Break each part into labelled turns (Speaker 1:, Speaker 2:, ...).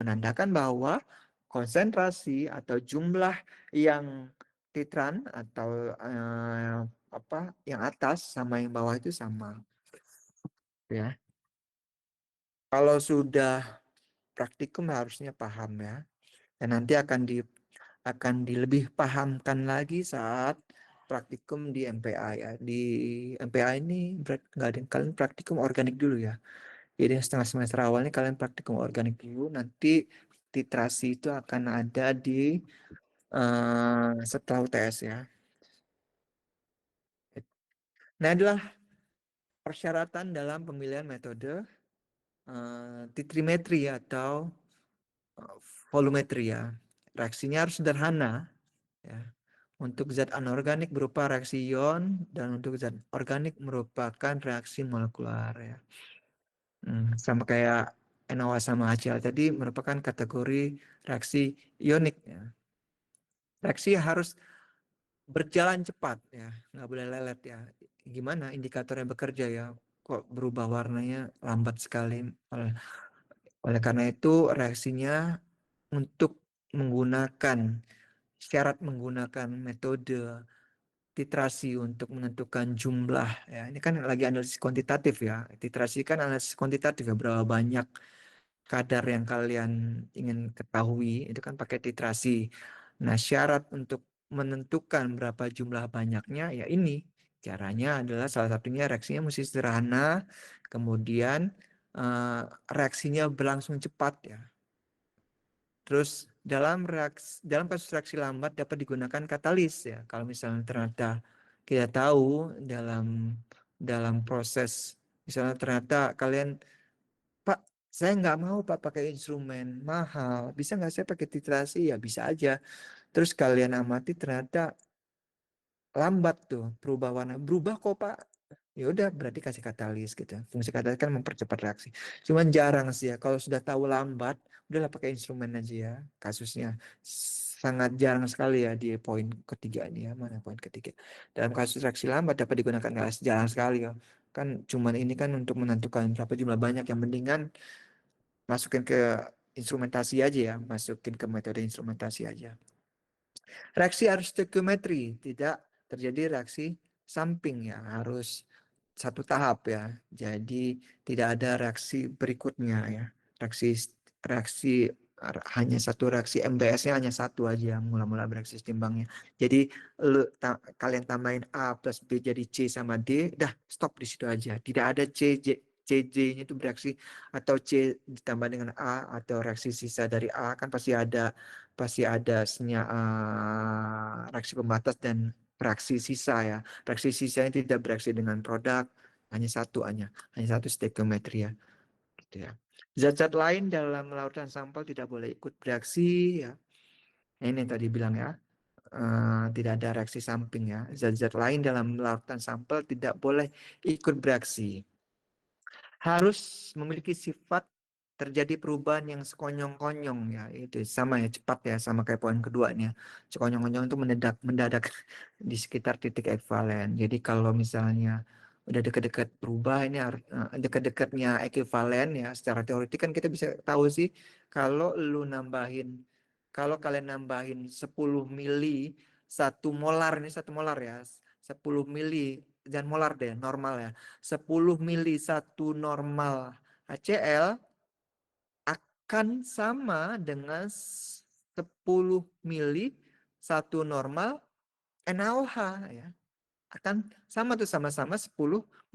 Speaker 1: menandakan bahwa konsentrasi atau jumlah yang titran atau yang atas sama yang bawah itu sama, ya. Kalau sudah praktikum harusnya paham ya. Dan nanti akan dilebih pahamkan lagi saat praktikum di MPA ya. Di MPA ini nggak ada, kalian praktikum organik dulu ya. Jadi setengah semester awalnya kalian praktikum organik dulu, nanti titrasi itu akan ada di setelah UTS ya. Nah, adalah persyaratan dalam pemilihan metode titrimetri atau eh, volumetri ya. Reaksinya harus sederhana ya. Untuk zat anorganik berupa reaksi ion dan untuk zat organik merupakan reaksi molekular ya. Sama kayak NaOH sama HCl tadi merupakan kategori reaksi ionik ya. Reaksi harus berjalan cepat ya, nggak boleh lelet ya. Gimana indikatornya bekerja ya? Kok berubah warnanya lambat sekali? Oleh karena itu reaksinya untuk menggunakan syarat menggunakan metode titrasi untuk menentukan jumlah ya. Ini kan lagi analisis kuantitatif ya. Titrasi kan analisis kuantitatif ya, berapa banyak kadar yang kalian ingin ketahui itu kan pakai titrasi. Nah, syarat untuk menentukan berapa jumlah banyaknya ya ini. Caranya adalah salah satunya reaksinya mesti sederhana, kemudian reaksinya berlangsung cepat ya. Terus dalam kasus reaksi lambat dapat digunakan katalis ya. Kalau misalnya ternyata kita tahu dalam proses misalnya ternyata kalian, Pak, saya nggak mau Pak pakai instrumen mahal. Bisa nggak saya pakai titrasi? Ya bisa aja. Terus kalian amati ternyata lambat tuh berubah warna. Berubah kok Pak. Ya udah berarti kasih katalis gitu. Fungsi katalis kan mempercepat reaksi. Cuman jarang sih ya. Kalau sudah tahu lambat, udahlah pakai instrumen aja ya. Kasusnya sangat jarang sekali ya di poin ketiga ini ya. Mana poin ketiga? Dalam kasus reaksi lambat dapat digunakan gas jarang sekali ya. Kan cuman ini kan untuk menentukan berapa jumlah banyak yang mendingan masukin ke instrumentasi aja ya, masukin ke metode instrumentasi aja. Reaksi harus stoichiometri, tidak terjadi reaksi samping ya, harus satu tahap ya. Jadi tidak ada reaksi berikutnya ya. Reaksi reaksi hanya satu reaksi MBS-nya hanya satu aja mula-mula bereaksi setimbangnya. Jadi kalian tambahin A plus B jadi C sama D, dah stop di situ aja. Tidak ada CJ-nya itu bereaksi atau C ditambah dengan A atau reaksi sisa dari A kan pasti ada reaksi pembatas dan reaksi sisa ya. Reaksi sisa yang tidak bereaksi dengan produk hanya satu stoichiometri ya, gitu ya. Zat-zat lain dalam lautan sampel tidak boleh ikut bereaksi ya. Nah, ini yang tadi bilang ya, tidak ada reaksi samping ya. Zat-zat lain dalam lautan sampel tidak boleh ikut bereaksi. Harus memiliki sifat terjadi perubahan yang sekonyong-konyong ya, itu sama ya, cepat ya, sama kayak poin keduanya. Sekonyong-konyong itu mendadak di sekitar titik ekvivalen. Jadi kalau misalnya udah dekat-dekat berubah ini harus dekat-dekatnya ekivalen ya, secara teoretik kan kita bisa tahu sih kalau kalau kalian nambahin 10 mili 1 molar, ini 1 molar ya, 10 mili dan molar deh, normal ya, 10 mili 1 normal HCl akan sama dengan 10 mili 1 normal NaOH ya. Akan sama tuh, sama-sama 10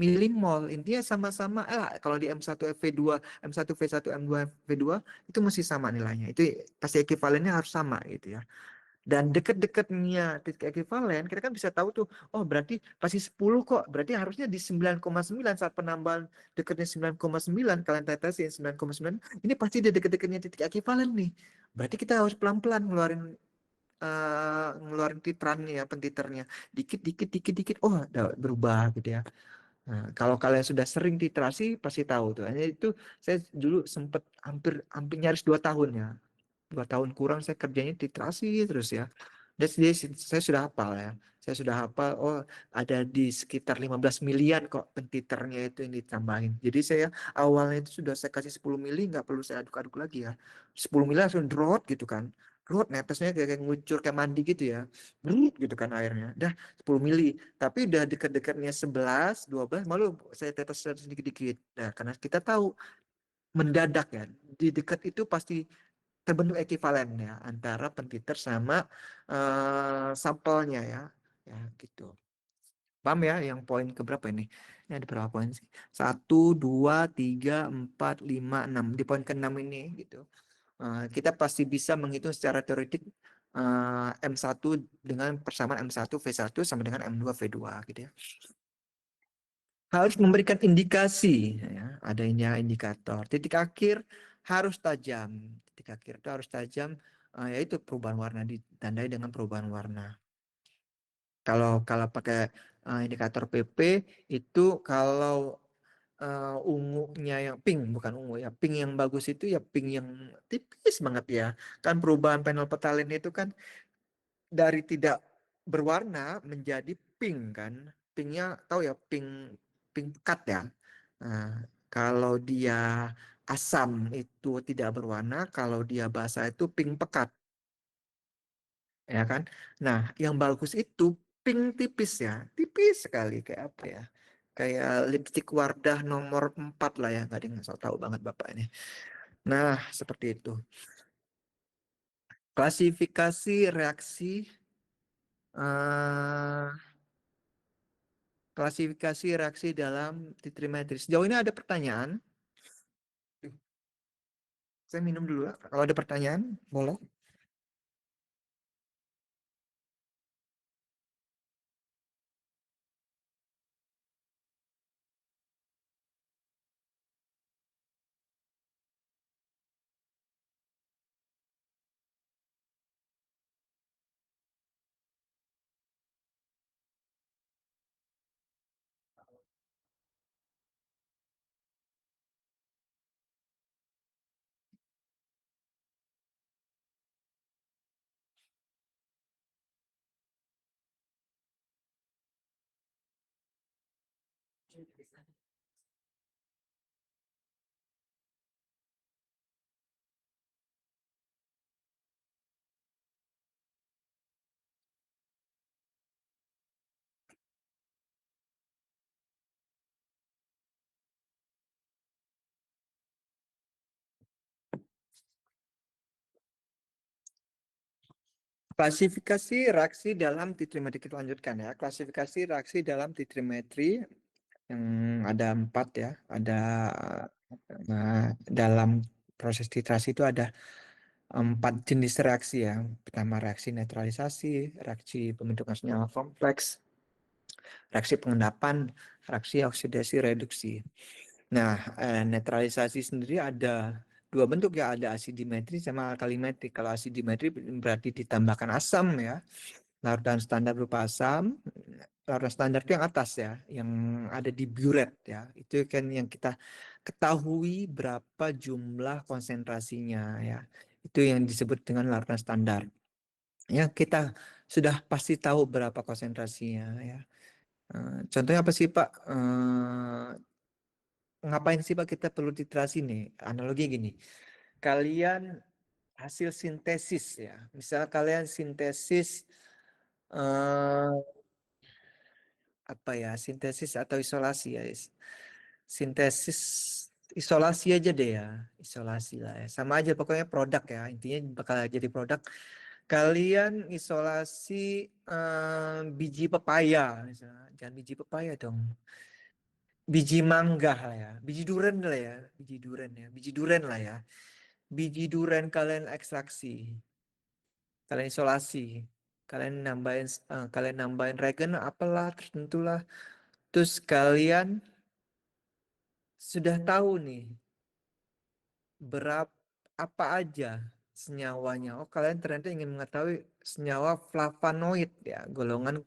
Speaker 1: milimol. Intinya sama-sama kalau di M1V2, M1V1, M2V2 itu mesti sama nilainya. Itu pasti ekivalennya harus sama gitu ya. Dan deket-deketnya titik ekivalen, kita kan bisa tahu tuh, oh berarti pasti 10 kok, berarti harusnya di 9,9 saat penambahan deketnya 9,9, kalian tetesin 9,9, ini pasti di deket-deketnya titik ekivalen nih. Berarti kita harus pelan-pelan ngeluarin titrannya ya, pentiternya. Dikit, dikit, dikit, dikit, oh udah berubah gitu ya. Nah, kalau kalian sudah sering titrasi, pasti tahu tuh. Hanya itu saya dulu sempat hampir hampir nyaris 2 tahun ya. 2 tahun kurang saya kerjanya titrasi terus ya. Saya sudah hafal ya. Saya sudah hafal, oh ada di sekitar 15 milian kok pentiternya itu yang ditambahin. Jadi saya awalnya itu sudah saya kasih 10 mili, nggak perlu saya aduk-aduk lagi ya. 10 mili langsung drot gitu kan. Drot netesnya kayak ngucur kayak mandi gitu ya. Brut gitu kan airnya. Dah 10 mili. Tapi udah dekat-dekatnya 11, 12, malu saya tetes sedikit-dikit. Nah, karena kita tahu mendadak ya. Di dekat itu pasti terbentuk ekivalen ya antara pentiter sama sampelnya ya. Ya gitu. Paham ya yang poin keberapa ini? Ini ada berapa poin sih? Satu, dua, tiga, empat, lima, enam. Di poin ke-6 ini gitu. Kita pasti bisa menghitung secara teoretik M1 dengan persamaan M1 V1 sama dengan M2 V2 gitu ya. Harus memberikan indikasi ya, adanya indikator. Titik akhir harus tajam. Titik akhir itu harus tajam, yaitu perubahan warna ditandai dengan perubahan warna. Kalau pakai indikator PP itu kalau ungunya yang pink, bukan ungu ya, pink yang bagus itu ya pink yang tipis banget ya. Kan perubahan panel petalin itu kan dari tidak berwarna menjadi pink kan. Pinknya tahu ya, pink pink pekat ya. Nah, kalau dia asam itu tidak berwarna, kalau dia basah itu pink pekat, ya kan? Nah, yang bagus itu pink tipis ya, tipis sekali kayak apa ya? Kayak lipstick Wardah nomor 4 lah ya, nggak ada yang so tahu banget bapak ini. Nah, seperti itu. Klasifikasi reaksi eh klasifikasi reaksi dalam titrimetri. Sejauh ini ada pertanyaan? Saya minum dulu ya. Kalau ada pertanyaan, boleh. Klasifikasi reaksi dalam titrimetri kita lanjutkan ya. Klasifikasi reaksi dalam titrimetri yang ada 4 ya. Ada dalam proses titrasi itu ada 4 jenis reaksi ya. Pertama reaksi netralisasi, reaksi pembentukan senyawa kompleks, reaksi pengendapan, reaksi oksidasi reduksi. Nah, netralisasi sendiri ada dua bentuk ya, ada asidimetri sama alkalimetri. Kalau asidimetri berarti ditambahkan asam ya, larutan standar berupa asam. Larutan standar itu yang atas ya, yang ada di buret ya. Itu kan yang kita ketahui berapa jumlah konsentrasinya ya. Itu yang disebut dengan larutan standar. Ya, kita sudah pasti tahu berapa konsentrasinya ya. Contohnya apa sih Pak? Ngapain sih Pak kita perlu titrasi nih? Analogi gini, kalian hasil sintesis ya, misal kalian sintesis eh, apa ya, sintesis atau isolasi ya, sintesis isolasi aja deh ya, isolasi lah ya, sama aja pokoknya produk ya, intinya bakal jadi produk. Kalian isolasi biji pepaya, misalnya. Jangan biji pepaya dong, biji mangga lah ya, biji duren lah ya, biji duren ya, biji duren lah ya. Biji duren kalian ekstraksi, kalian isolasi, kalian nambahin regen apalah tertentulah. Terus kalian sudah tahu nih berapa apa aja senyawanya. Oh, kalian ternyata ingin mengetahui senyawa flavonoid ya, golongan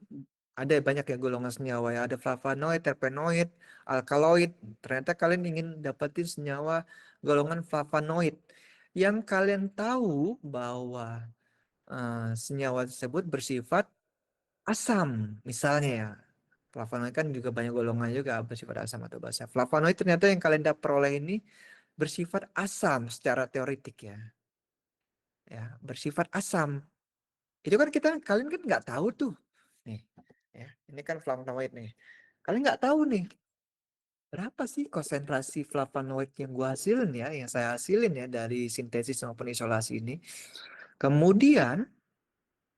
Speaker 1: ada banyak ya golongan senyawa ya. Ada flavonoid, terpenoid, alkaloid. Ternyata kalian ingin dapetin senyawa golongan flavonoid. Yang kalian tahu bahwa senyawa tersebut bersifat asam, misalnya ya. Flavonoid kan juga banyak golongan juga bersifat asam atau basa. Flavonoid ternyata yang kalian dapat peroleh ini bersifat asam secara teoritik ya. Ya, bersifat asam. Itu kan kalian kan nggak tahu tuh. Nih, ya, ini kan flavonoid nih. Kalian nggak tahu nih berapa sih konsentrasi flavonoid yang gua hasilin ya, yang saya hasilin ya dari sintesis maupun isolasi ini. Kemudian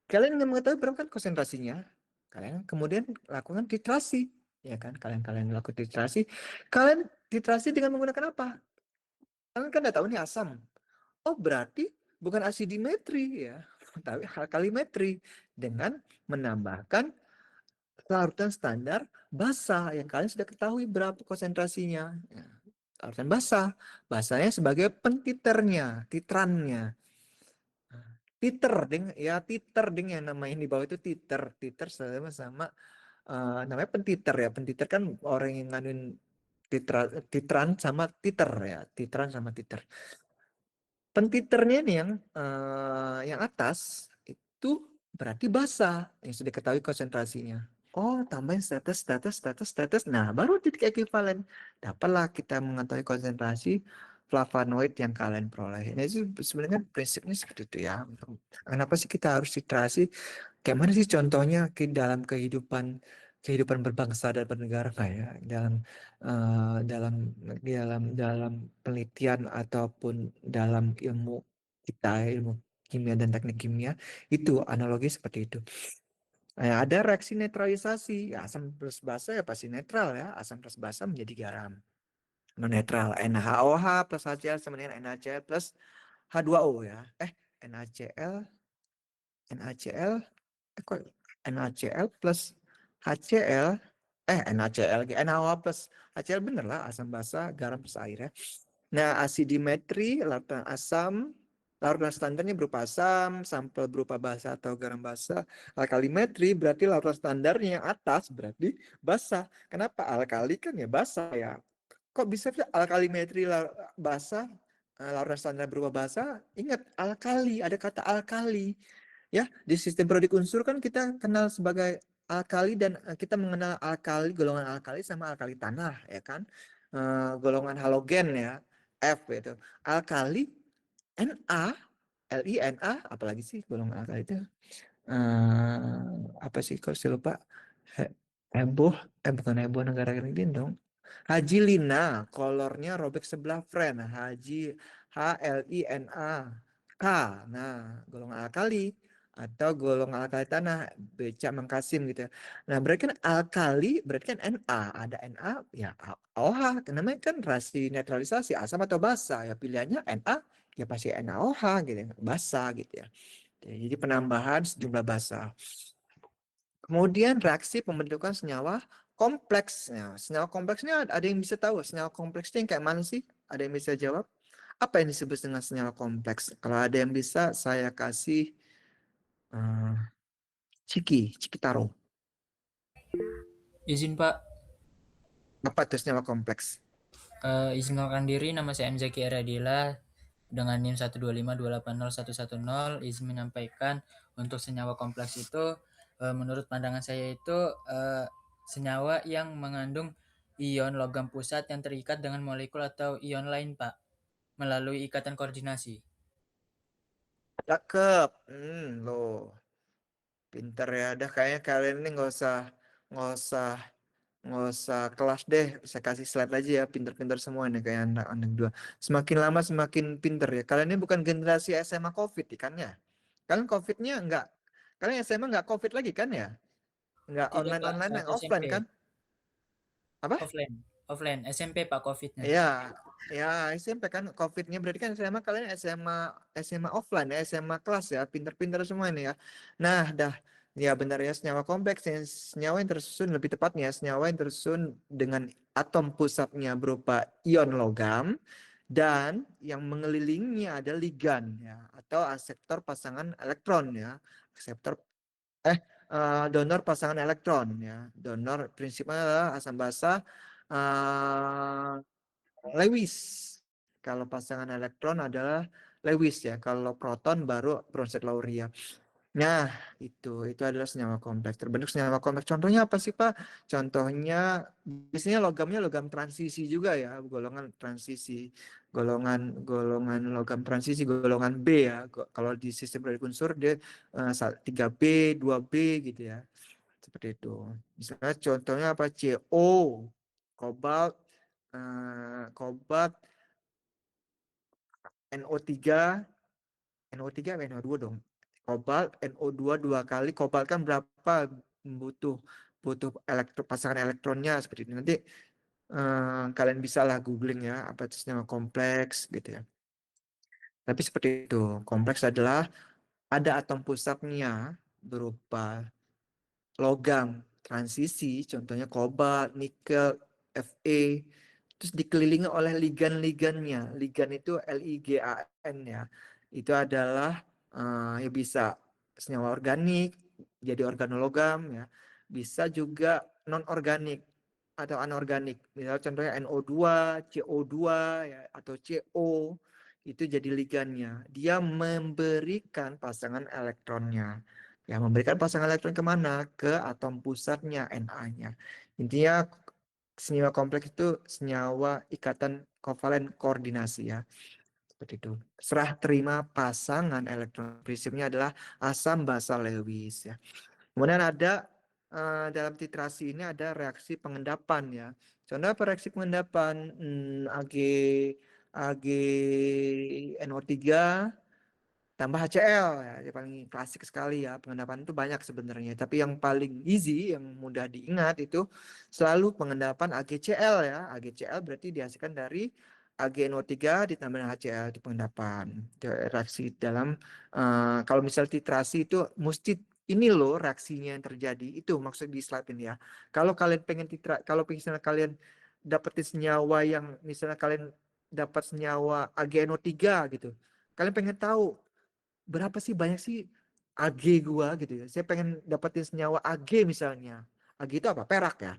Speaker 1: kalian ingin mengetahui berapa kan konsentrasinya, kalian kemudian lakukan titrasi, ya kan? Kalian lakukan titrasi, kalian titrasi dengan menggunakan apa? Kalian kan udah tahu nih asam. Oh berarti bukan asidimetri ya, tapi alkalimetri dengan menambahkan larutan standar basa yang kalian sudah ketahui berapa konsentrasinya. Ya, larutan basa, basanya sebagai pentiternya, titrannya. Titer ding, ya titer ding yang namanya di bawah itu titer, titer sama namanya pentiter ya. Pentiter kan orang yang nganuin titran sama titer ya, titran sama titer. Pentiternya nih yang atas itu berarti basa yang sudah ketahui konsentrasinya. Oh, tambahin status, status, status, status. Nah, baru titik ekuivalen. Dapatlah kita mengetahui konsentrasi flavonoid yang kalian peroleh. Ini sih sebenarnya prinsipnya seperti itu ya. Kenapa sih kita harus titrasi? Kayak mana sih contohnya dalam kehidupan kehidupan berbangsa dan bernegara ya dalam dalam penelitian ataupun dalam ilmu kita ilmu kimia dan teknik kimia itu analogi seperti itu. Nah, ada reaksi netralisasi. Ya, asam plus basa ya pasti netral ya. Asam plus basa menjadi garam. Non netral. NaOH plus HCl sama dengan NaCl plus H2O ya. NaCl NaCl kok NaCl plus HCl NaCl NaOH plus HCl bener lah asam basa garam plus air ya. Nah, asidimetri larutan asam, larutan standarnya berupa asam, sampel berupa basa atau garam basa. Alkalimetri berarti larutan standarnya yang atas berarti basa. Kenapa? Alkali kan ya basa ya. Kok bisa sih alkalimetri basa, larutan standar berupa basa? Ingat alkali, ada kata alkali. Ya, di sistem periodik unsur kan kita kenal sebagai alkali dan kita mengenal alkali, golongan alkali sama alkali tanah, ya kan? Golongan halogen ya, F itu. Alkali Na, LiNa, apalagi sih golongan alkali itu? Apa sih kok saya lupa? Heboh, bukan heboh negara ini dong. Haji Lina, kolornya robek sebelah friend. Haji HLINA K. Nah, golongan alkali atau golongan alkali tanah becak mengkasim gitu ya. Nah, berarti kan alkali berarti kan Na, ada Na ya OH. Namanya kan reaksi netralisasi asam atau basa ya pilihannya Na ya pasti NaOH gitu ya, basa gitu ya. Jadi penambahan sejumlah basa. Kemudian reaksi pembentukan senyawa kompleks. Nah, senyawa kompleksnya ada yang bisa tahu senyawa kompleksnya yang kayak mana sih? Ada yang bisa jawab? Apa yang disebut dengan senyawa kompleks? Kalau ada yang bisa, saya kasih uh, Ciki Taro.
Speaker 2: Izin Pak,
Speaker 1: Apa itu senyawa kompleks?
Speaker 2: izinkan diri nama saya M. Zaki Aradila dengan NIM 125280110 izin menyampaikan untuk senyawa kompleks itu menurut pandangan saya itu senyawa yang mengandung ion logam pusat yang terikat dengan molekul atau ion lain Pak melalui ikatan koordinasi.
Speaker 1: Cakep. Loh, pinter ya. Udah kayaknya kalian ini nggak usah nggak usah kelas deh, saya kasih slide aja ya, pinter-pinter semua nih kayak anak-anak dua. Semakin lama semakin pinter ya. Kalian ini bukan generasi SMA COVID kan ya? Kalian COVID-nya nggak, kalian SMA nggak COVID lagi kan ya? Nggak
Speaker 2: Tidak Pak,
Speaker 1: online-online
Speaker 2: saat
Speaker 1: yang
Speaker 2: SMP
Speaker 1: offline kan? Apa?
Speaker 2: offline, offline SMP Pak COVID-nya.
Speaker 1: Ya, ya SMP kan COVID-nya berarti kan SMA kalian SMA offline ya, SMA kelas ya, pinter-pinter semua ini ya. Nah, dah ya benar ya senyawa kompleks ya, senyawa yang tersusun lebih tepatnya senyawa yang tersusun dengan atom pusatnya berupa ion logam dan yang mengelilinginya ada ligan ya atau akseptor pasangan elektron ya. Akseptor eh donor pasangan elektron ya. Donor prinsipnya adalah asam basa eh, Lewis. Kalau pasangan elektron adalah Lewis ya. Kalau proton baru Bronsted-Lowry ya. Nah, itu adalah senyawa kompleks. Terbentuk senyawa kompleks. Contohnya apa sih, Pak? Contohnya biasanya logamnya logam transisi juga ya, golongan transisi, golongan golongan logam transisi, golongan B ya. Kalau di sistem periodik unsur dia 3B, 2B gitu ya. Seperti itu. Misalnya contohnya apa? CO, kobalt, kobalt, NO3, NO3 apa NO2 dong. Kobalt, NO2 dua kali. Kobalt kan berapa butuh butuh pasangan elektronnya seperti itu. Nanti kalian bisa lah googling ya apa itu senyawa kompleks gitu ya. Tapi seperti itu. Kompleks adalah ada atom pusatnya berupa logam transisi, contohnya kobalt, nikel, Fe, terus dikelilingi oleh ligan-ligannya. Ligan itu LIGAN ya. Itu adalah ya bisa senyawa organik, jadi organologam ya. Bisa juga non organik atau anorganik. Misal contohnya NO2, CO2 ya atau CO itu jadi ligannya. Dia memberikan pasangan elektronnya. Ya, memberikan pasangan elektron kemana? Ke atom pusatnya, Na-nya. Intinya senyawa kompleks itu senyawa ikatan kovalen koordinasi ya. Seperti itu. Serah terima pasangan elektron. Prinsipnya adalah asam basa Lewis ya. Kemudian ada dalam titrasi ini ada reaksi pengendapan ya. Contoh apa reaksi pengendapan? Ag NO3 tambah HCl ya, yang paling klasik sekali ya. Pengendapan itu banyak sebenarnya, tapi yang paling easy, yang mudah diingat itu selalu pengendapan AgCl ya. AgCl berarti dihasilkan dari AgNO3 ditambah dengan HCl itu pengendapan. Itu reaksi dalam kalau misal titrasi itu mesti ini loh reaksinya yang terjadi. Itu maksud di slide ini ya. Kalau kalian pengen kalau misalnya kalian dapetin senyawa yang misalnya kalian dapat senyawa AgNO3 gitu. Kalian pengen tahu berapa sih banyak sih Ag gua gitu ya. Saya pengen dapetin senyawa Ag misalnya. Ag itu apa? Perak ya.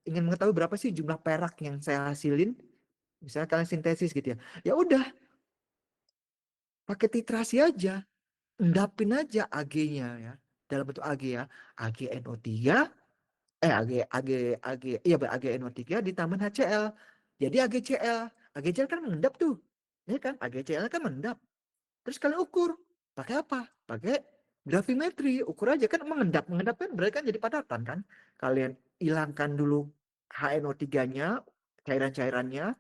Speaker 1: Ingin mengetahui berapa sih jumlah perak yang saya hasilin. Misalnya kalian sintesis gitu ya. Ya udah, pakai titrasi aja. Endapin aja Ag-nya ya. Dalam bentuk Ag ya. AgNO3, iya AgNO3 ditambah HCl. Jadi AgCl. AgCl kan mengendap tuh. Ya kan? AgCl kan mengendap. Terus kalian ukur. Pakai apa? Pakai gravimetri. Ukur aja kan mengendap. Mengendap kan berarti kan jadi padatan kan. Kalian hilangkan dulu HNO3-nya, cairan-cairannya,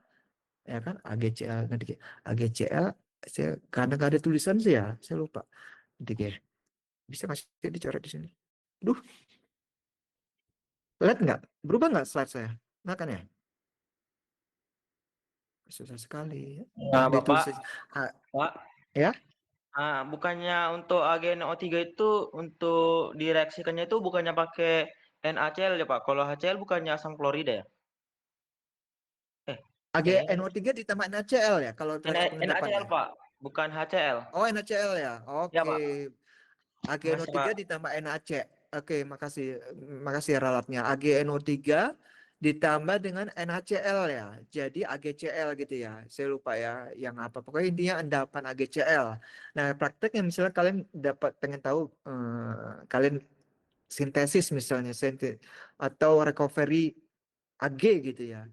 Speaker 1: ya kan? AgCl. Nanti AgCl, saya, karena nggak ada tulisan sih ya, saya lupa. Nanti kayak, bisa nggak sih dicoret di sini? Duh, lihat nggak? Berubah nggak slide saya? Nggak kan ya? Susah sekali.
Speaker 3: Nah,
Speaker 1: Ada
Speaker 3: Bapak,
Speaker 1: tulisan. Ah,
Speaker 3: Pak,
Speaker 1: ya?
Speaker 3: bukannya untuk AgNO3 itu untuk direaksikannya itu bukannya pakai NaCl ya, Pak? Kalau HCl bukannya asam klorida ya? Eh, kayaknya
Speaker 1: AgNO3 ditambah NaCl ya kalau reaksi pengendapan
Speaker 3: NaCl,
Speaker 1: ya?
Speaker 3: Pak, bukan HCl.
Speaker 1: Oh, NaCl ya.
Speaker 3: Ya,
Speaker 1: Oke.
Speaker 3: Pak. Makasih,
Speaker 1: AgNO3
Speaker 3: Pak.
Speaker 1: ditambah NaC. Oke, makasih. Makasih ya ralatnya. AgNO3 ditambah dengan NaCl ya. Jadi AgCl gitu ya. Saya lupa ya yang apa. Pokoknya intinya endapan AgCl. Nah, prakteknya misalnya kalian dapat pengen tahu kalian sintesis misalnya atau recovery Ag gitu ya.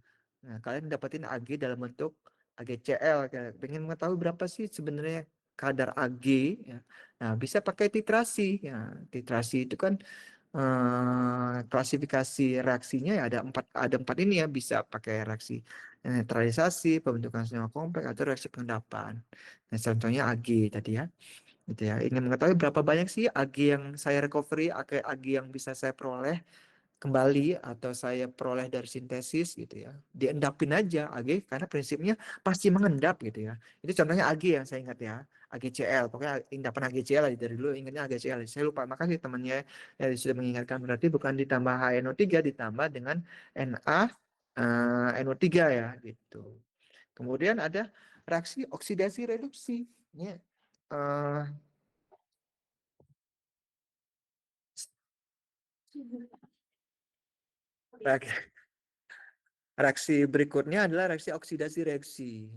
Speaker 1: Nah, kalian dapetin Ag dalam bentuk AgCl. Pengen mengetahui berapa sih sebenarnya kadar Ag ya. Nah, bisa pakai titrasi ya. Titrasi itu kan klasifikasi reaksinya ya ada empat ini ya, bisa pakai reaksi neutralisasi, pembentukan senyawa kompleks atau reaksi pengendapan. Nah, contohnya Ag tadi ya. Gitu ya. Ingin mengetahui berapa banyak sih Ag yang saya recovery, Ag yang bisa saya peroleh kembali atau saya peroleh dari sintesis gitu ya. Diendapin aja Ag karena prinsipnya pasti mengendap gitu ya. Itu contohnya Ag yang saya ingat ya. AgCl. Pokoknya endapan AgCl aja dari dulu ingatnya AgCl. Saya lupa. Makasih temannya yang sudah mengingatkan. Berarti bukan ditambah HNO3 ditambah dengan NO3 ya gitu. Kemudian ada reaksi oksidasi reduksi. Ini eh, reaksi berikutnya adalah reaksi oksidasi reaksi.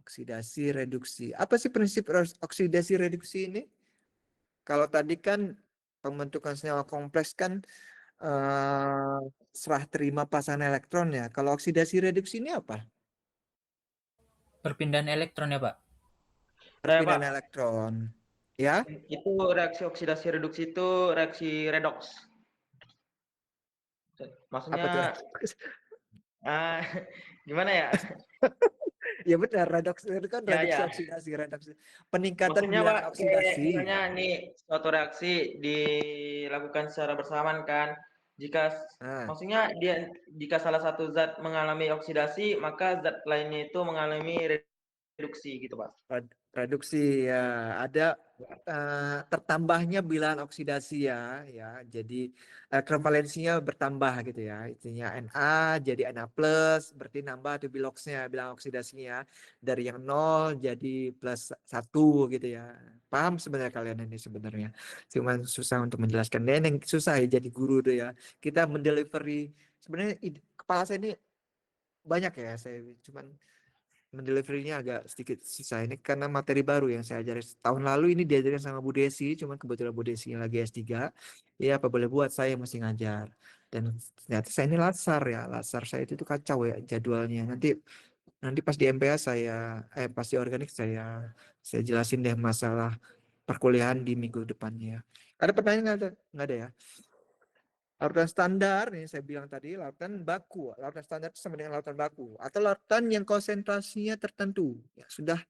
Speaker 1: Oksidasi reduksi. Apa sih prinsip oksidasi reduksi ini? Kalau tadi kan pembentukan senyawa kompleks kan serah terima pasangan elektron ya. Kalau oksidasi reduksi ini apa?
Speaker 2: Perpindahan elektron ya, Pak?
Speaker 3: Ya, Pak.
Speaker 1: Perpindahan elektron. Ya,
Speaker 3: Itu reaksi oksidasi reduksi itu reaksi redox.
Speaker 1: apa tuh?
Speaker 3: Maksudnya ah gimana ya?
Speaker 1: Ya benar, redoks itu kan
Speaker 3: Ya,
Speaker 1: reduksi
Speaker 3: ya.
Speaker 1: oksidasi, redoksi. Peningkatan
Speaker 3: Maksudnya Pak,
Speaker 1: bilangan
Speaker 3: kayak
Speaker 1: oksidasi.
Speaker 3: misalnya nih suatu reaksi dilakukan secara bersamaan kan. Jika
Speaker 1: Nah,
Speaker 3: maksudnya dia jika salah satu zat mengalami oksidasi, maka zat lainnya itu mengalami reduksi gitu, Pak.
Speaker 1: reduksi ya, ada tertambahnya bilangan oksidasi ya, jadi ekvivalensinya bertambah gitu ya, intinya Na jadi Na plus, berarti nambah tuh biloxnya, bilangan oksidasinya dari yang 0 jadi plus 1 gitu ya. Paham sebenarnya kalian ini sebenarnya, cuman susah untuk menjelaskan. Dan yang susah ya jadi guru tuh ya, kita mendelivery sebenarnya kepala saya ini banyak ya, saya cuman mendeliverynya agak sedikit susah ini karena materi baru yang saya ajarin tahun lalu ini diajarin sama Bu Desi, cuman kebetulan Bu Desi lagi S3 ya, apa boleh buat, saya mesti ngajar. Dan ternyata saya ini latsar ya, latsar saya itu tuh kacau ya jadwalnya. Nanti nanti pas di MPA saya pas di organik saya jelasin deh masalah perkuliahan di minggu depannya. Ada pertanyaan nggak ada ya? Lautan standar, nih saya bilang tadi, lautan baku. Lautan standar itu sama dengan lautan baku. Atau lautan yang konsentrasinya tertentu. Ya, sudah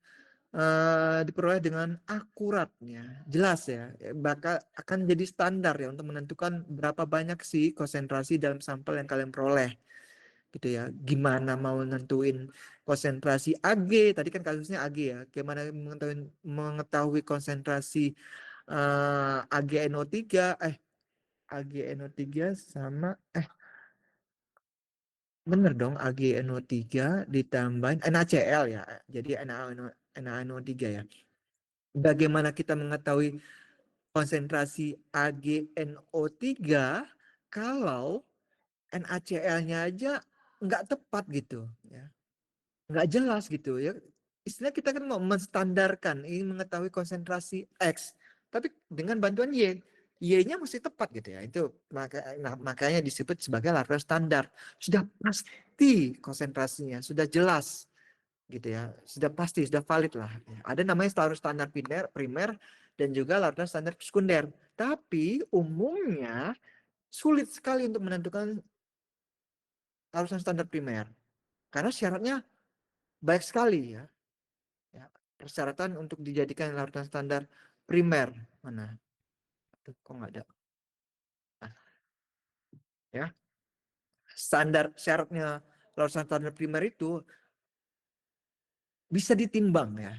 Speaker 1: diperoleh dengan akuratnya. Jelas ya. Bakal akan jadi standar ya untuk menentukan berapa banyak sih konsentrasi dalam sampel yang kalian peroleh. Gitu ya. Gimana mau nentuin konsentrasi Ag. Tadi kan kasusnya Ag ya. Gimana mengetahui konsentrasi AgNO3. AgNO3 sama bener dong, AgNO3 ditambahin NaCl ya. Jadi NaNO3 ya. Bagaimana kita mengetahui konsentrasi AgNO3 kalau NaCl-nya aja nggak tepat gitu ya. Nggak jelas gitu ya. Istilah kita kan mau menstandarkan, ingin mengetahui konsentrasi X, tapi dengan bantuan Y. Y-nya mesti tepat gitu ya. Itu makanya disebut sebagai larva standar. Sudah pasti konsentrasinya, sudah jelas gitu ya. Sudah pasti, sudah valid lah. Ada namanya larva standar primer dan juga larva standar sekunder. Tapi umumnya sulit sekali untuk menentukan larva standar primer karena syaratnya baik sekali ya. Ya, persyaratan untuk dijadikan larutan standar primer mana? Aduh, kok nggak ada? Nah, ya, standar syaratnya larutan standar primer itu bisa ditimbang ya.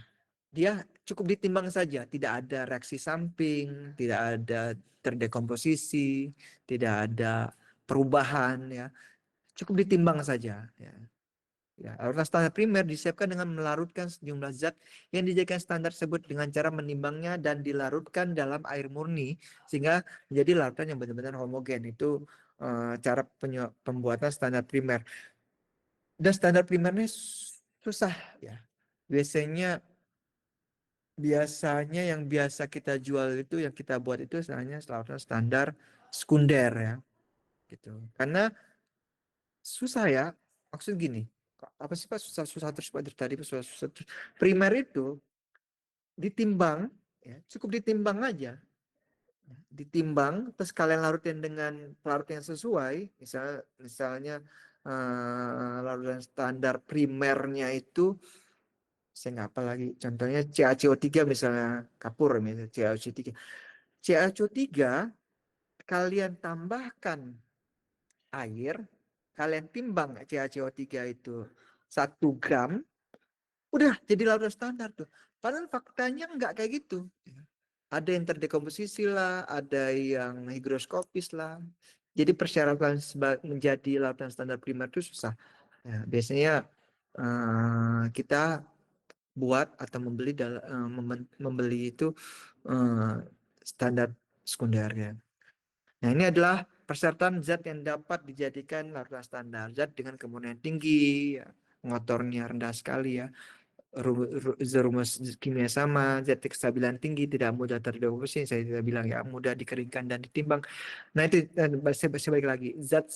Speaker 1: Dia cukup ditimbang saja, tidak ada reaksi samping, tidak ada terdekomposisi, tidak ada perubahan ya. Cukup ditimbang saja ya. Ya, larutan standar primer disiapkan dengan melarutkan sejumlah zat yang dijadikan standar tersebut dengan cara menimbangnya dan dilarutkan dalam air murni sehingga menjadi larutan yang benar-benar homogen. Itu cara pembuatan standar primer. Dan standar primernya susah ya. Biasanya biasanya yang biasa kita jual itu, yang kita buat itu sebenarnya larutan standar sekunder ya. Gitu. Karena susah ya. Maksud gini, apa sih Pak, susah terus Pak dari tadi susah terus. Primer itu ditimbang ya, cukup ditimbang aja. Ditimbang terus kalian larutin dengan pelarut yang sesuai, misalnya larutan standar primernya itu saya nggak apa lagi, contohnya CaCO3 misalnya, kapur misalnya CaCO3. CaCO3 kalian tambahkan air, kalian timbang CaCO3 itu 1 gram, udah jadi larutan standar tuh. Padahal faktanya nggak kayak gitu. Ada yang terdekomposisi lah, ada yang higroskopis lah. Jadi persyaratan menjadi larutan standar primer itu susah. Ya, biasanya kita buat atau membeli itu standar sekunder ya. Nah, ini adalah persyaratan zat yang dapat dijadikan larutan standar. Zat dengan kemurnian tinggi, ya, ngotornya rendah sekali ya, rumus kimia sama, zat kestabilan tinggi, tidak mudah terdekomposisi, saya sudah bilang ya, mudah dikeringkan dan ditimbang. Nah itu saya balik lagi, zat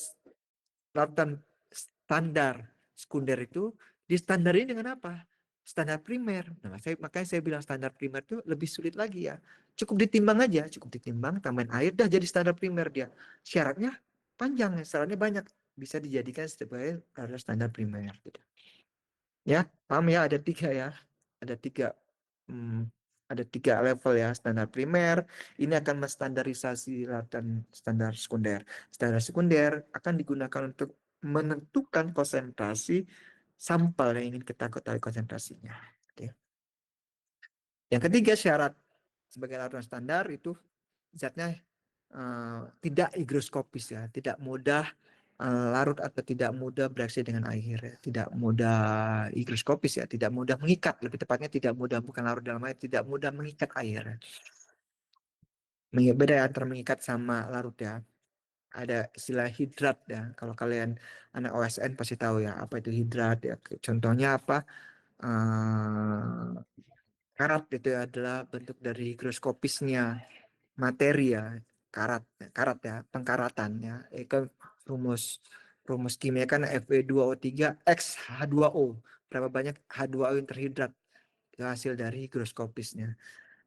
Speaker 1: larutan standar sekunder itu distandarin dengan apa? Standar primer. Nah, makanya saya bilang standar primer itu lebih sulit lagi ya. Cukup ditimbang aja, cukup ditimbang, tambahin air, dah jadi standar primer dia. Syaratnya panjang, syaratnya banyak, bisa dijadikan sebagai standar primer. Gitu. Ya, paham ya? Ada 3 ya. Ada 3. Ada 3 level ya. Standar primer. Ini akan menstandarisasi larutan standar sekunder. Standar sekunder akan digunakan untuk menentukan konsentrasi sampel yang ingin kita ketahui konsentrasinya. Oke. Yang ketiga syarat sebagai larutan standar itu zatnya tidak higroskopis ya, tidak mudah larut atau tidak mudah bereaksi dengan air, ya. Tidak mudah higroskopis ya, tidak mudah mengikat, lebih tepatnya tidak mudah, bukan larut dalam air, tidak mudah mengikat air. Beda antara mengikat sama larut ya. Ada istilah hidrat ya. Kalau kalian anak OSN pasti tahu ya apa itu hidrat ya. Contohnya apa? Karat itu adalah bentuk dari higroskopisnya materi ya, karat ya, pengkaratan ya. Kan rumus rumus kimia kan Fe2O3 X H2O. Berapa banyak H2O yang terhidrat, itu hasil dari higroskopisnya.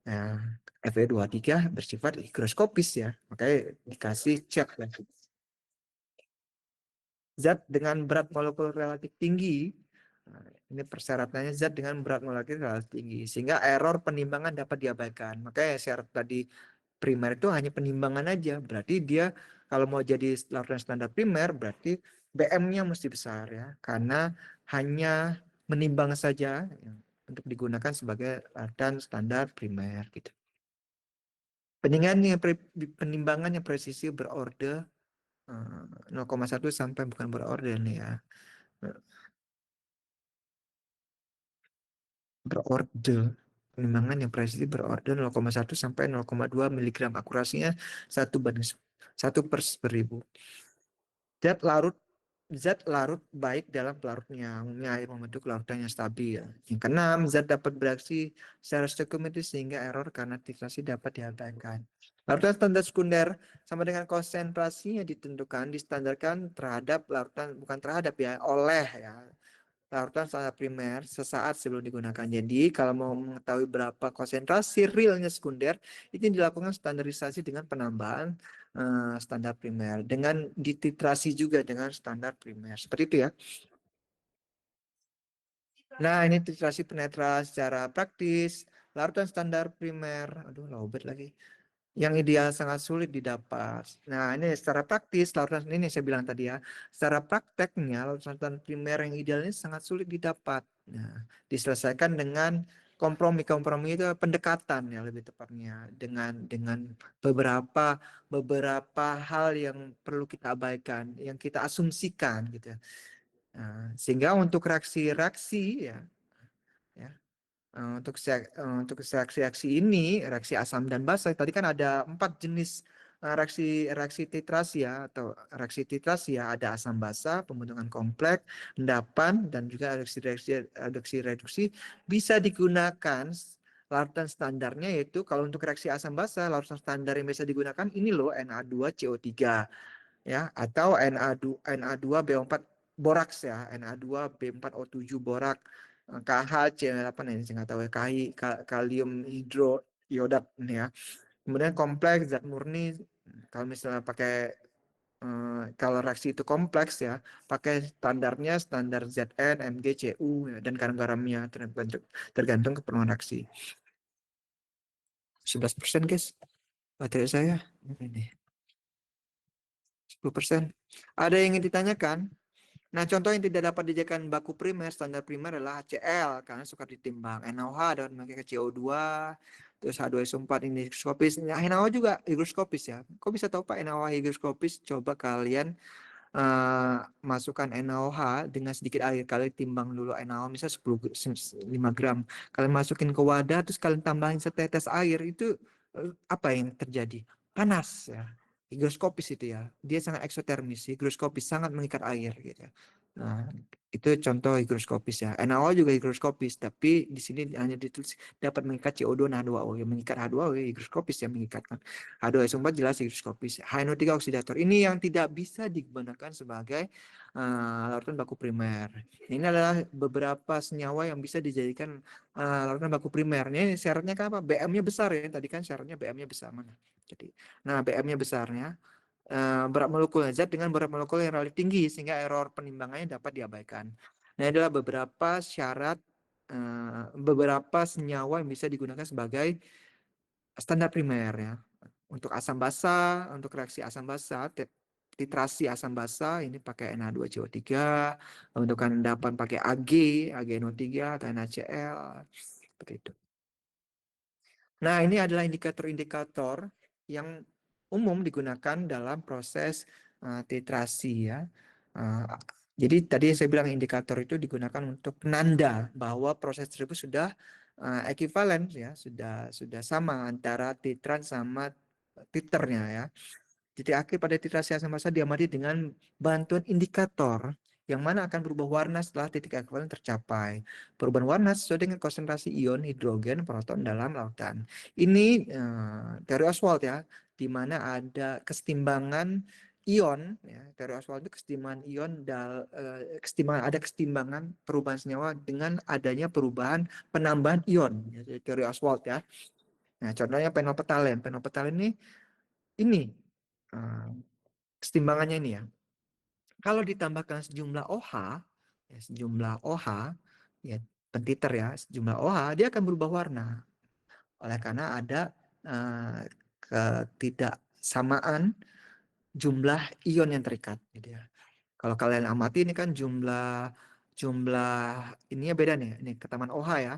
Speaker 1: Nah, Fe2O3 bersifat higroskopis ya, makanya dikasih cek lagi. Zat dengan berat molekul relatif tinggi, nah, ini persyaratannya zat dengan berat molekul relatif tinggi, sehingga error penimbangan dapat diabaikan. Makanya syarat tadi primer itu hanya penimbangan aja. Berarti dia kalau mau jadi larutan standar primer, berarti BM-nya mesti besar ya, karena hanya menimbang saja ya, untuk digunakan sebagai larutan standar primer gitu. Penimbangan yang presisi berorder 0,1 sampai bukan berorder nih ya. Berorder. Penimbangan yang presisi berorder 0,1 sampai 0,2 miligram. Akurasinya 1/1000. Zat larut Zat larut baik dalam pelarutnya, umumnya air membentuk larutan yang stabil. Yang keenam, zat dapat bereaksi secara stoichiometris sehingga error karena titrasi dapat diabaikan. Larutan standar sekunder sama dengan konsentrasinya ditentukan, distandarkan terhadap larutan, bukan terhadap ya, oleh ya, larutan standar primer sesaat sebelum digunakan. Jadi kalau mau mengetahui berapa konsentrasi realnya sekunder, itu dilakukan standarisasi dengan penambahan standar primer, dengan dititrasi juga dengan standar primer. Seperti itu ya. Nah, ini titrasi penetrasi secara praktis. Larutan standar primer, aduh lowbat lagi, yang ideal sangat sulit didapat. Nah, ini secara praktis, larutan ini saya bilang tadi ya, secara prakteknya larutan primer yang ideal ini sangat sulit didapat. Nah, diselesaikan dengan kompromi itu pendekatan ya lebih tepatnya dengan beberapa hal yang perlu kita abaikan, yang kita asumsikan gitu. Nah, sehingga untuk reaksi-reaksi ya untuk reaksi-reaksi ini, reaksi asam dan basa, tadi kan ada 4 jenis reaksi titrasi ya, atau reaksi titrasi ya, ada asam basa, pembentukan kompleks, endapan, dan juga reaksi reduksi bisa digunakan larutan standarnya, yaitu kalau untuk reaksi asam basa, larutan standar yang bisa digunakan ini loh, Na2CO3 ya, atau Na2B4 boraks ya, Na2B4O7 borak, KHC8 ini saya nggak tahu ya, kalium hidroiodat ini ya. Kemudian kompleks zat murni, kalau misalnya pakai kalau reaksi itu kompleks ya, pakai standarnya standar ZN, Mg, Cu ya, dan garam-garamnya tergantung keperluan reaksi. 11% guys, baterai saya ini 10%. Ada yang ingin ditanyakan? Nah, contoh yang tidak dapat dijadikan baku primer, standar primer adalah HCl, karena suka ditimbang. NaOH dan memakai CO2, terus H2SO4 ini higroskopis. Nah, NaOH juga higroskopis ya. Kok bisa tahu Pak NaOH higroskopis? Coba kalian masukkan NaOH dengan sedikit air. Kalian timbang dulu NaOH, misalnya 5 gram. Kalian masukin ke wadah, terus kalian tambahin setetes air. Itu apa yang terjadi? Panas ya. Higroskopis itu ya. Dia sangat eksotermis, higroskopis, sangat mengikat air gitu. Nah, itu contoh higroskopis ya. NaO juga higroskopis, tapi di sini hanya ditulis dapat mengikat CO2 H2O. Yang mengikat H2O higroskopis yang mengikatkan. H2SO4 jelas higroskopis. HNO3 oksidator. Ini yang tidak bisa digunakan sebagai larutan baku primer. Ini adalah beberapa senyawa yang bisa dijadikan larutan baku primer. Ini syaratnya kan apa? BM-nya besar ya. Tadi kan syaratnya BM-nya besar mana? Jadi, nah BM-nya besarnya berat molekul zat dengan berat molekul yang relatif tinggi sehingga error penimbangannya dapat diabaikan. Nah, ini adalah beberapa syarat beberapa senyawa yang bisa digunakan sebagai standar primer ya. Untuk asam basa, untuk reaksi asam basa, titrasi asam basa ini pakai Na2CO3, untuk endapan pakai Ag, AgNO3 atau NaCl seperti itu. Nah, ini adalah indikator-indikator yang umum digunakan dalam proses titrasi ya. Jadi tadi saya bilang indikator itu digunakan untuk penanda bahwa proses tersebut sudah ekivalen ya, sudah sama antara titran sama titernya ya. Titik akhir pada titrasi asam basa diamati dengan bantuan indikator yang mana akan berubah warna setelah titik ekvivalen tercapai. Perubahan warna sesuai dengan konsentrasi ion hidrogen proton dalam lautan. Ini teori Ostwald ya, di mana ada kesetimbangan ion ya, teori Ostwald itu kesetimbangan ion ada kesetimbangan perubahan senyawa dengan adanya perubahan penambahan ion ya, teori Ostwald ya. Nah, contohnya penopetalen. Penopetalen ini kesetimbangannya ini ya. Kalau ditambahkan sejumlah OH, ya, sejumlah OH, ya pentiter ya, sejumlah OH, dia akan berubah warna. Oleh karena ada ketidaksamaan jumlah ion yang terikat. Gitu ya. Kalau kalian amati ini kan jumlah ininya beda nih. Ini ketambahan OH ya.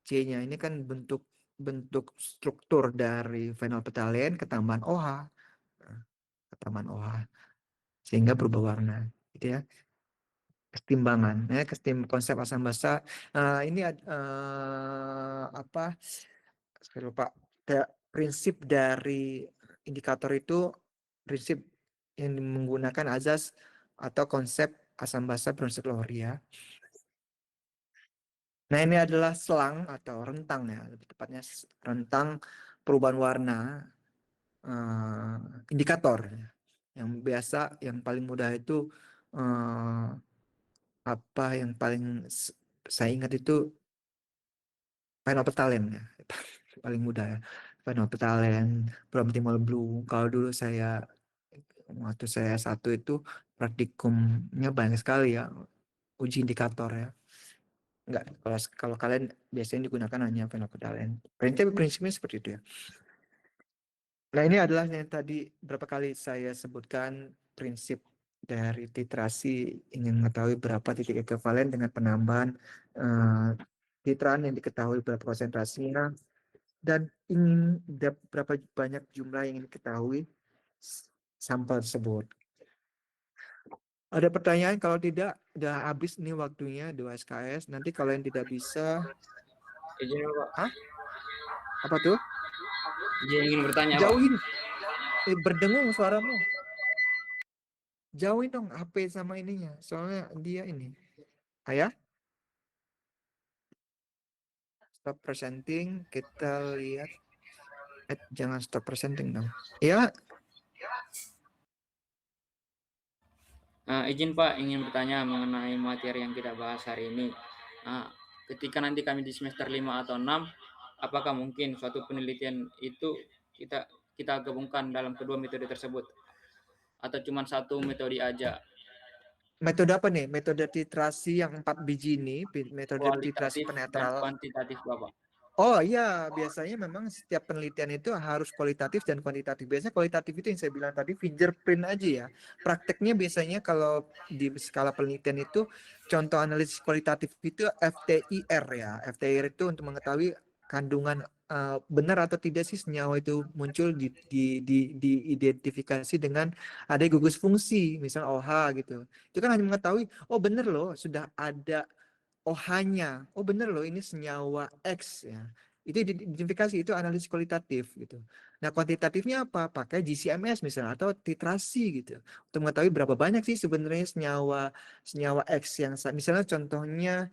Speaker 1: C-nya ini kan bentuk struktur dari fenolphthalein ketambahan OH. Ketambahan OH. Sehingga berubah warna. Gitu ya. Kesetimbangan ya, konsep asam basa ini apa saya lupa prinsip dari indikator itu prinsip yang menggunakan azas atau konsep asam basa prinsip Lowry ya. Nah, ini adalah selang atau rentang ya, lebih tepatnya rentang perubahan warna indikator ya. Yang biasa yang paling mudah itu apa yang paling saya ingat itu phenolphthalein ya. Paling mudah ya. Phenolphthalein, bromotimol blue. Kalau dulu waktu saya satu itu praktikumnya banyak sekali ya uji indikator ya. Enggak, kalau kalian biasanya digunakan hanya phenolphthalein. Prinsipnya seperti itu ya. Nah, ini adalah yang tadi berapa kali saya sebutkan prinsip dari titrasi, ingin mengetahui berapa titik ekivalen dengan penambahan titran yang diketahui berapa konsentrasinya dan ingin berapa banyak jumlah yang ingin diketahui sampel tersebut. Ada pertanyaan? Kalau tidak, udah habis nih waktunya 2 SKS. Nanti kalau yang tidak bisa,
Speaker 4: Izin Pak.
Speaker 1: Hah? Apa tuh?
Speaker 4: Ingin bertanya Pak.
Speaker 1: Jauhin, berdengung suaramu. Jauhin dong HP sama ininya, soalnya dia ini. Ayah? Stop presenting, kita lihat. Jangan stop presenting dong. Ya,
Speaker 4: Izin Pak, ingin bertanya mengenai materi yang kita bahas hari ini. Ketika nanti kami di semester 5 atau 6, apakah mungkin suatu penelitian itu kita gabungkan dalam kedua metode tersebut? Atau cuma satu metode aja?
Speaker 1: metode apa nih? Metode titrasi yang 4 biji ini, metode titrasi
Speaker 4: Kualitatif dan
Speaker 1: penetral.
Speaker 4: kuantitatif Bapak.
Speaker 1: Oh iya, biasanya memang setiap penelitian itu harus kualitatif dan kuantitatif. Biasanya kualitatif itu yang saya bilang tadi fingerprint aja ya. Prakteknya biasanya kalau di skala penelitian itu contoh analisis kualitatif itu FTIR ya. FTIR itu untuk mengetahui kandungan benar atau tidak sih senyawa itu muncul diidentifikasi dengan ada gugus fungsi, misalnya OH gitu. Itu kan hanya mengetahui, oh benar loh sudah ada OH-nya. Oh bener loh ini senyawa X ya. Itu identifikasi, itu analisis kualitatif gitu. Nah, kuantitatifnya apa? Pakai GCMS misalnya atau titrasi gitu. Untuk mengetahui berapa banyak sih sebenarnya senyawa X yang misalnya contohnya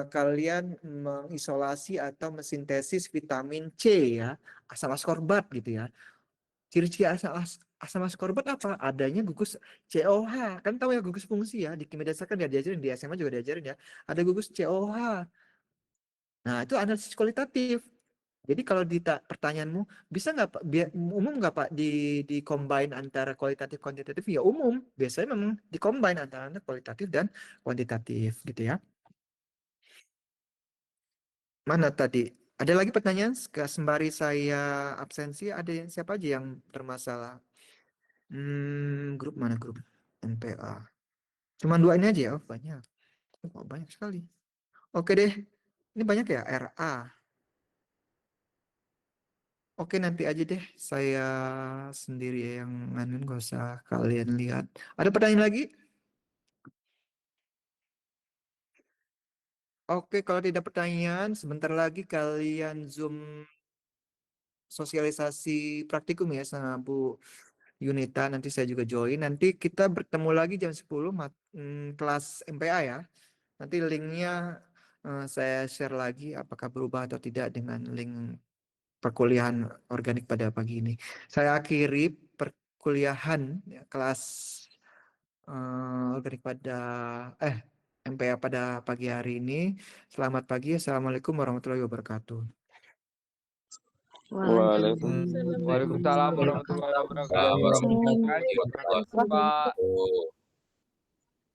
Speaker 1: kalian mengisolasi atau mensintesis vitamin C ya, asam askorbat gitu ya. Ciri-ciri asam askorbat apa? Adanya gugus COH. Kan tahu ya gugus fungsi ya, di kimia dasar kan diajarin, di SMA juga diajarin ya. Ada gugus COH. Nah, itu analisis kualitatif. Jadi kalau pertanyaanmu, bisa nggak Pak, umum nggak Pak di combine antara kualitatif kuantitatif? Ya umum. Biasanya memang di combine antara kualitatif dan kuantitatif gitu ya. Mana tadi? Ada lagi pertanyaan? Sembari saya absensi, ada siapa aja yang bermasalah? Grup mana grup? NPA. Cuman dua ini aja ya? Oh, banyak. Oh, banyak sekali. Oke deh. Ini banyak ya? RA. Oke, nanti aja deh. Saya sendiri yang nganuin, gak usah kalian lihat. Ada pertanyaan lagi? Oke, kalau tidak pertanyaan, sebentar lagi kalian Zoom sosialisasi praktikum ya sama Bu Yunita. Nanti saya juga join. Nanti kita bertemu lagi jam 10 kelas MPA ya. Nanti linknya saya share lagi apakah berubah atau tidak dengan link perkuliahan organik pada pagi ini. Saya akhiri perkuliahan ya, kelas organik pada MPA pada pagi hari ini. Selamat pagi. Assalamualaikum warahmatullahi wabarakatuh.
Speaker 5: Waalaikumsalam warahmatullahi wabarakatuh. Terima kasih, Pak.